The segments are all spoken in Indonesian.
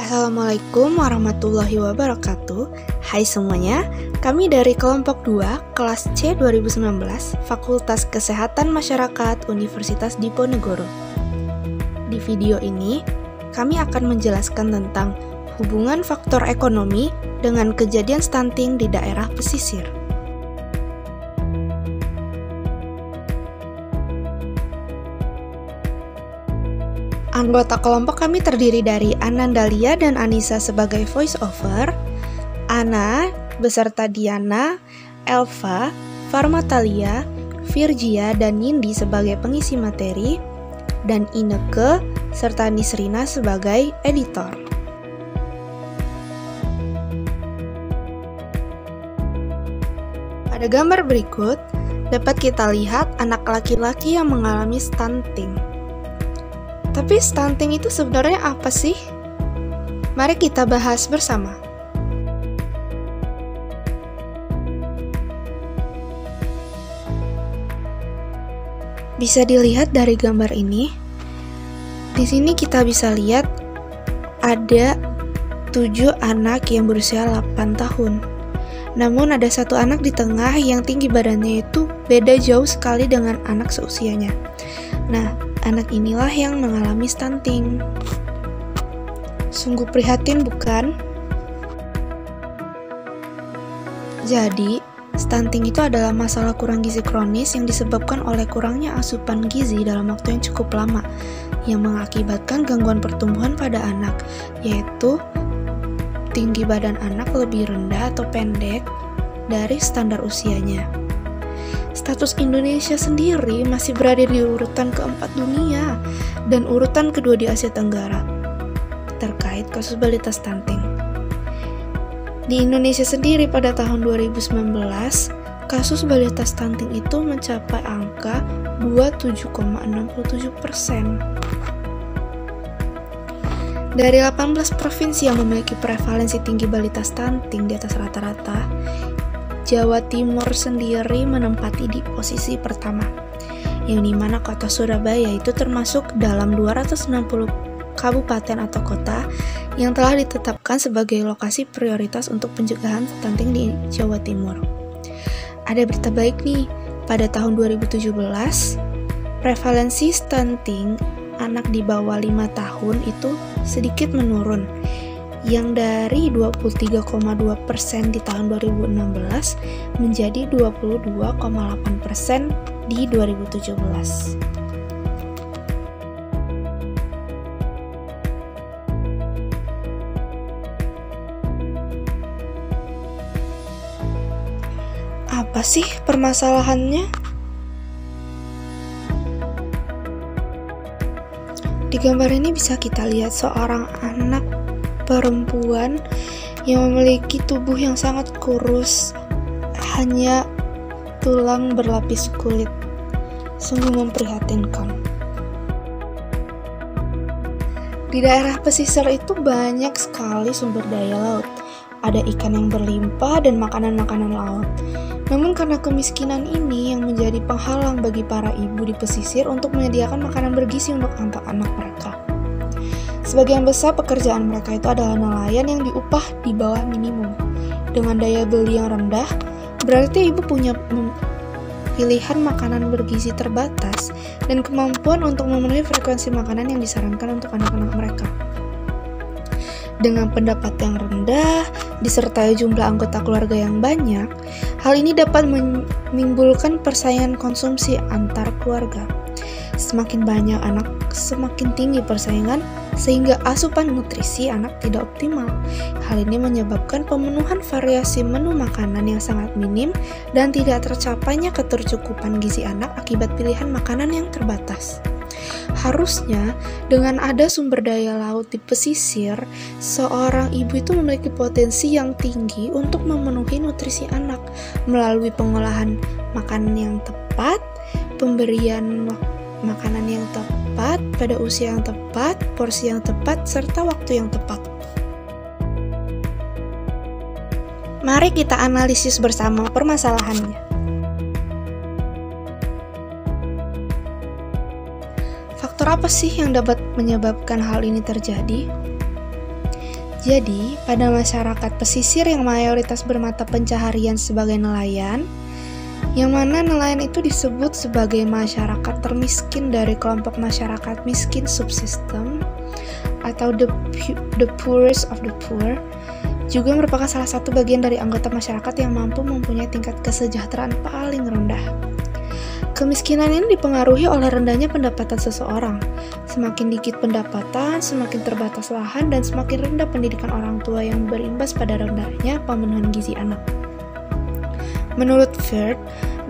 Assalamualaikum warahmatullahi wabarakatuh. Hai semuanya, kami dari kelompok 2, kelas C 2019, Fakultas Kesehatan Masyarakat Universitas Diponegoro. Di video ini, kami akan menjelaskan tentang hubungan faktor ekonomi dengan kejadian stunting di daerah pesisir. Anggota kelompok kami terdiri dari Anandalia dan Anissa sebagai voice over, Ana beserta Diana, Elva, Farmatalia, Virgia, dan Nindi sebagai pengisi materi, dan Ineke serta Nisrina sebagai editor. Pada gambar berikut, dapat kita lihat anak laki-laki yang mengalami stunting. Tapi stunting itu sebenarnya apa sih? Mari kita bahas bersama. Bisa dilihat dari gambar ini. Di sini kita bisa lihat ada 7 anak yang berusia 8 tahun. Namun ada satu anak di tengah yang tinggi badannya itu beda jauh sekali dengan anak seusianya. Nah, anak inilah yang mengalami stunting. Sungguh prihatin, bukan? Jadi, stunting itu adalah masalah kurang gizi kronis yang disebabkan oleh kurangnya asupan gizi dalam waktu yang cukup lama, yang mengakibatkan gangguan pertumbuhan pada anak, yaitu tinggi badan anak lebih rendah atau pendek dari standar usianya. Status Indonesia sendiri masih berada di urutan keempat dunia dan urutan kedua di Asia Tenggara terkait kasus balita stunting. Di Indonesia sendiri pada tahun 2019, kasus balita stunting itu mencapai angka 27,67%. Dari 18 provinsi yang memiliki prevalensi tinggi balita stunting di atas rata-rata, Jawa Timur sendiri menempati di posisi pertama, yang dimana kota Surabaya itu termasuk dalam 260 kabupaten atau kota yang telah ditetapkan sebagai lokasi prioritas untuk pencegahan stunting di Jawa Timur. Ada berita baik nih, pada tahun 2017, prevalensi stunting anak di bawah 5 tahun itu sedikit menurun, yang dari 23,2% di tahun 2016 menjadi 22,8% di 2017. Apa sih permasalahannya? Di gambar ini bisa kita lihat seorang anak perempuan yang memiliki tubuh yang sangat kurus, hanya tulang berlapis kulit. Sungguh memprihatinkan. Di daerah pesisir itu banyak sekali sumber daya laut. Ada ikan yang berlimpah dan makanan-makanan laut. Namun karena kemiskinan ini yang menjadi penghalang bagi para ibu di pesisir untuk menyediakan makanan bergizi untuk anak-anak mereka. Sebagian besar pekerjaan mereka itu adalah nelayan yang diupah di bawah minimum. Dengan daya beli yang rendah, berarti ibu punya pilihan makanan bergizi terbatas dan kemampuan untuk memenuhi frekuensi makanan yang disarankan untuk anak-anak mereka. Dengan pendapat yang rendah, disertai jumlah anggota keluarga yang banyak, hal ini dapat menimbulkan persaingan konsumsi antar keluarga. Semakin banyak anak, semakin tinggi persaingan, sehingga asupan nutrisi anak tidak optimal. Hal ini menyebabkan pemenuhan variasi menu makanan yang sangat minim dan tidak tercapainya ketercukupan gizi anak akibat pilihan makanan yang terbatas. Harusnya, dengan ada sumber daya laut di pesisir, seorang ibu itu memiliki potensi yang tinggi untuk memenuhi nutrisi anak melalui pengolahan makanan yang tepat, pemberian makanan yang tepat, pada usia yang tepat, porsi yang tepat, serta waktu yang tepat. Mari kita analisis bersama permasalahannya. Faktor apa sih yang dapat menyebabkan hal ini terjadi? Jadi, pada masyarakat pesisir yang mayoritas bermata pencaharian sebagai nelayan, yang mana nelayan itu disebut sebagai masyarakat termiskin dari kelompok masyarakat miskin subsistem atau the poorest of the poor, juga merupakan salah satu bagian dari anggota masyarakat yang mampu mempunyai tingkat kesejahteraan paling rendah. Kemiskinan ini dipengaruhi oleh rendahnya pendapatan seseorang. Semakin dikit pendapatan, semakin terbatas lahan, dan semakin rendah pendidikan orang tua yang berimbas pada rendahnya pemenuhan gizi anak. Menurut Firth,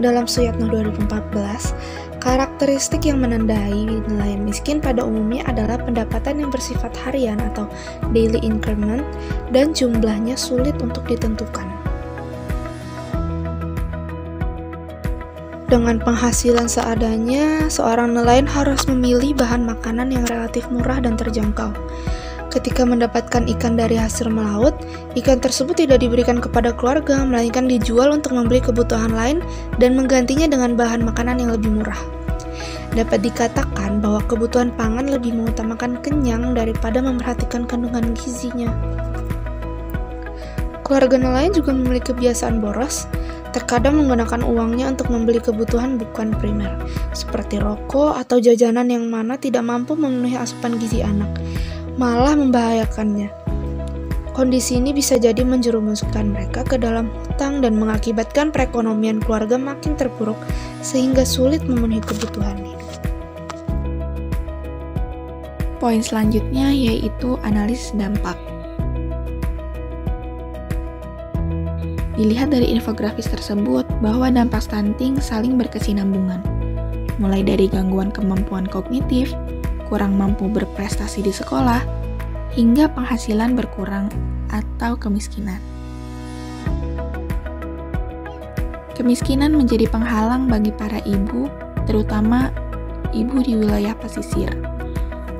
dalam Suyatno 2014, karakteristik yang menandai nelayan miskin pada umumnya adalah pendapatan yang bersifat harian atau daily increment dan jumlahnya sulit untuk ditentukan. Dengan penghasilan seadanya, seorang nelayan harus memilih bahan makanan yang relatif murah dan terjangkau. Ketika mendapatkan ikan dari hasil melaut, ikan tersebut tidak diberikan kepada keluarga, melainkan dijual untuk membeli kebutuhan lain dan menggantinya dengan bahan makanan yang lebih murah. Dapat dikatakan bahwa kebutuhan pangan lebih mengutamakan kenyang daripada memperhatikan kandungan gizinya. Keluarga nelayan juga memiliki kebiasaan boros, terkadang menggunakan uangnya untuk membeli kebutuhan bukan primer, seperti rokok atau jajanan yang mana tidak mampu memenuhi asupan gizi anak, malah membahayakannya. Kondisi ini bisa jadi menjerumuskan mereka ke dalam hutang dan mengakibatkan perekonomian keluarga makin terpuruk sehingga sulit memenuhi kebutuhan hidup. Poin selanjutnya yaitu analisis dampak. Dilihat dari infografis tersebut bahwa dampak stunting saling berkesinambungan, mulai dari gangguan kemampuan kognitif, kurang mampu berprestasi di sekolah, hingga penghasilan berkurang atau kemiskinan. Kemiskinan menjadi penghalang bagi para ibu, terutama ibu di wilayah pesisir,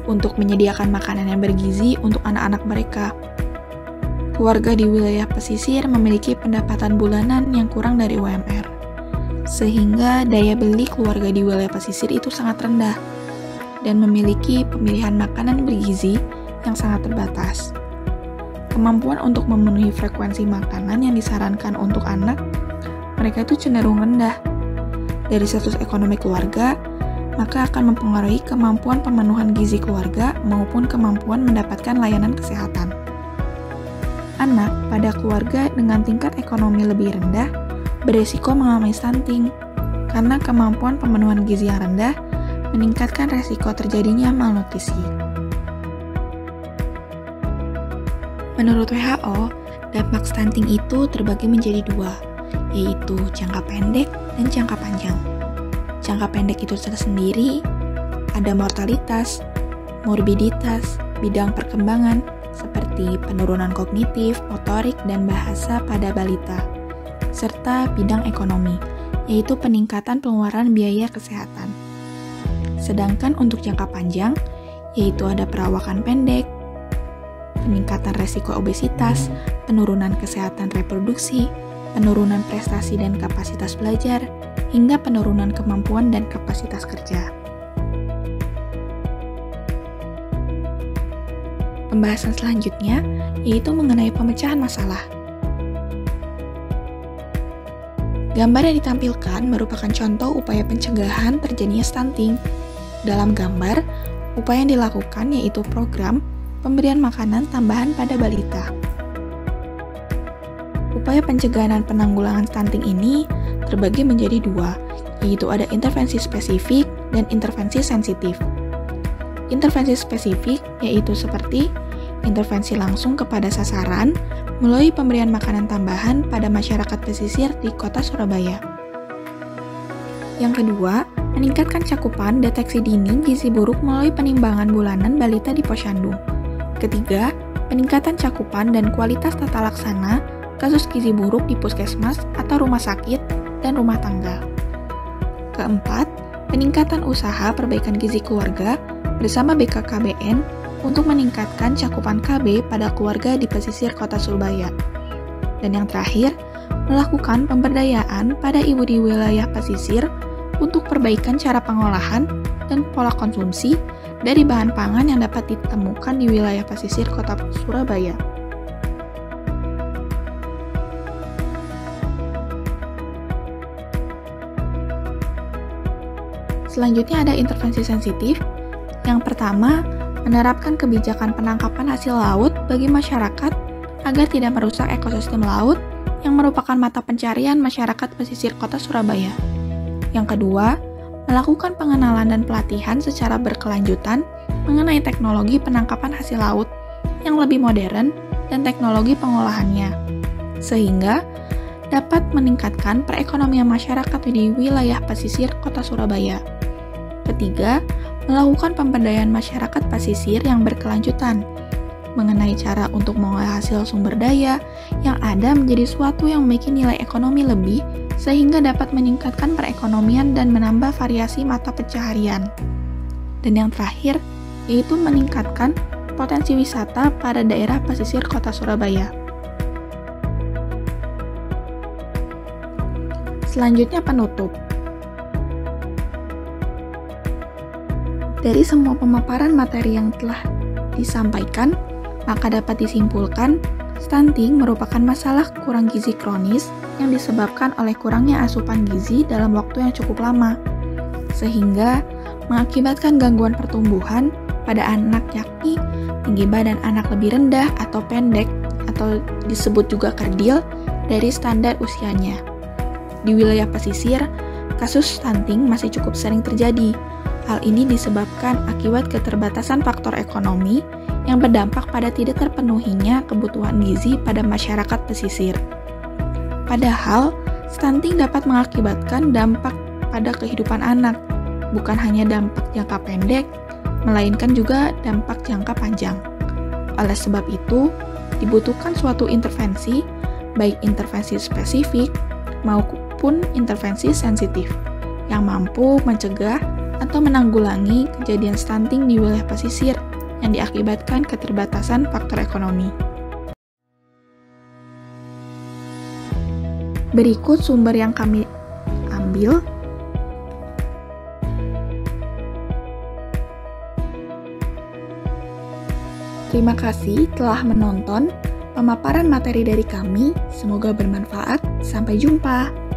untuk menyediakan makanan yang bergizi untuk anak-anak mereka. Keluarga di wilayah pesisir memiliki pendapatan bulanan yang kurang dari UMR, sehingga daya beli keluarga di wilayah pesisir itu sangat rendah dan memiliki pemilihan makanan bergizi yang sangat terbatas. Kemampuan untuk memenuhi frekuensi makanan yang disarankan untuk anak, mereka itu cenderung rendah. Dari status ekonomi keluarga, maka akan mempengaruhi kemampuan pemenuhan gizi keluarga maupun kemampuan mendapatkan layanan kesehatan. Anak pada keluarga dengan tingkat ekonomi lebih rendah beresiko mengalami stunting, karena kemampuan pemenuhan gizi yang rendah meningkatkan resiko terjadinya malnutrisi. Menurut WHO, dampak stunting itu terbagi menjadi dua, yaitu jangka pendek dan jangka panjang. Jangka pendek itu tersendiri ada mortalitas, morbiditas, bidang perkembangan, seperti penurunan kognitif, motorik, dan bahasa pada balita, serta bidang ekonomi, yaitu peningkatan pengeluaran biaya kesehatan. Sedangkan untuk jangka panjang, yaitu ada perawakan pendek, peningkatan resiko obesitas, penurunan kesehatan reproduksi, penurunan prestasi dan kapasitas belajar, hingga penurunan kemampuan dan kapasitas kerja. Pembahasan selanjutnya yaitu mengenai pemecahan masalah. Gambar yang ditampilkan merupakan contoh upaya pencegahan terjadinya stunting. Dalam gambar, upaya yang dilakukan yaitu program pemberian makanan tambahan pada balita. Upaya pencegahan dan penanggulangan stunting ini terbagi menjadi dua, yaitu ada intervensi spesifik dan intervensi sensitif. Intervensi spesifik yaitu seperti intervensi langsung kepada sasaran melalui pemberian makanan tambahan pada masyarakat pesisir di kota Surabaya. Yang kedua, meningkatkan cakupan deteksi dini gizi buruk melalui penimbangan bulanan balita di Posyandu. Ketiga, peningkatan cakupan dan kualitas tata laksana kasus gizi buruk di puskesmas atau rumah sakit dan rumah tangga. Keempat, peningkatan usaha perbaikan gizi keluarga bersama BKKBN untuk meningkatkan cakupan KB pada keluarga di pesisir kota Surabaya. Dan yang terakhir, melakukan pemberdayaan pada ibu di wilayah pesisir untuk perbaikan cara pengolahan dan pola konsumsi dari bahan pangan yang dapat ditemukan di wilayah pesisir kota Surabaya. Selanjutnya ada intervensi sensitif. Yang pertama, menerapkan kebijakan penangkapan hasil laut bagi masyarakat agar tidak merusak ekosistem laut yang merupakan mata pencarian masyarakat pesisir kota Surabaya. Yang kedua, melakukan pengenalan dan pelatihan secara berkelanjutan mengenai teknologi penangkapan hasil laut yang lebih modern dan teknologi pengolahannya, sehingga dapat meningkatkan perekonomian masyarakat di wilayah pesisir kota Surabaya. Ketiga, melakukan pemberdayaan masyarakat pesisir yang berkelanjutan mengenai cara untuk mengolah hasil sumber daya yang ada menjadi suatu yang memiliki nilai ekonomi lebih sehingga dapat meningkatkan perekonomian dan menambah variasi mata pencaharian. Dan yang terakhir, yaitu meningkatkan potensi wisata pada daerah pesisir kota Surabaya. Selanjutnya penutup. Dari semua pemaparan materi yang telah disampaikan, maka dapat disimpulkan, stunting merupakan masalah kurang gizi kronis yang disebabkan oleh kurangnya asupan gizi dalam waktu yang cukup lama, sehingga mengakibatkan gangguan pertumbuhan pada anak, yakni tinggi badan anak lebih rendah atau pendek, atau disebut juga kerdil, dari standar usianya. Di wilayah pesisir, kasus stunting masih cukup sering terjadi. Hal ini disebabkan akibat keterbatasan faktor ekonomi yang berdampak pada tidak terpenuhinya kebutuhan gizi pada masyarakat pesisir. Padahal, stunting dapat mengakibatkan dampak pada kehidupan anak, bukan hanya dampak jangka pendek, melainkan juga dampak jangka panjang. Oleh sebab itu, dibutuhkan suatu intervensi, baik intervensi spesifik maupun intervensi sensitif, yang mampu mencegah atau menanggulangi kejadian stunting di wilayah pesisir yang diakibatkan keterbatasan faktor ekonomi. Berikut sumber yang kami ambil. Terima kasih telah menonton pemaparan materi dari kami. Semoga bermanfaat. Sampai jumpa.